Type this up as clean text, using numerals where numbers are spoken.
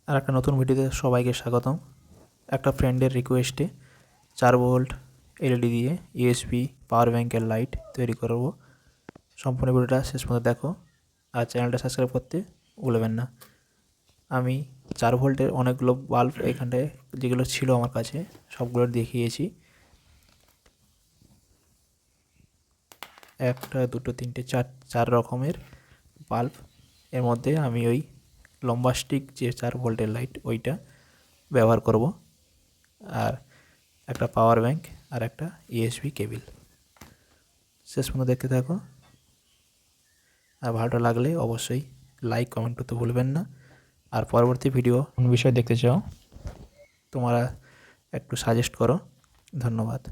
আর একটা নতুন ভিডিওতে সবাইকে স্বাগতম। একটা ফ্রেন্ডের রিকোয়েস্টে 4 ভোল্ট এলইডি দিয়ে ইউএসবি পাওয়ার ব্যাংকের লাইট তৈরি করব। সম্পূর্ণ ভিডিওটা শেষ পর্যন্ত দেখো আর চ্যানেলটা সাবস্ক্রাইব করতে ভুলবেন না। আমি 4 ভোল্টের অনেকগুলো বাল্ব এখানটায় যেগুলো ছিল আমার কাছে সবগুলো দেখিয়েছি। 1 2 3 4 রকমের বাল্ব। এর মধ্যে আমি ওই লম্বা স্টিক যে 4 ভোল্টের লাইট ওইটা ব্যবহার করব, আর একটা পাওয়ার ব্যাংক আর একটা ইউএসবি কেবল। শেষ পর্যন্ত দেখতে থাকো, আর ভালোটা লাগলে অবশ্যই লাইক কমেন্ট করতে ভুলবেন না। আর পরবর্তী ভিডিও কোন বিষয় দেখতে চাও তোমরা একটু সাজেস্ট করো। ধন্যবাদ।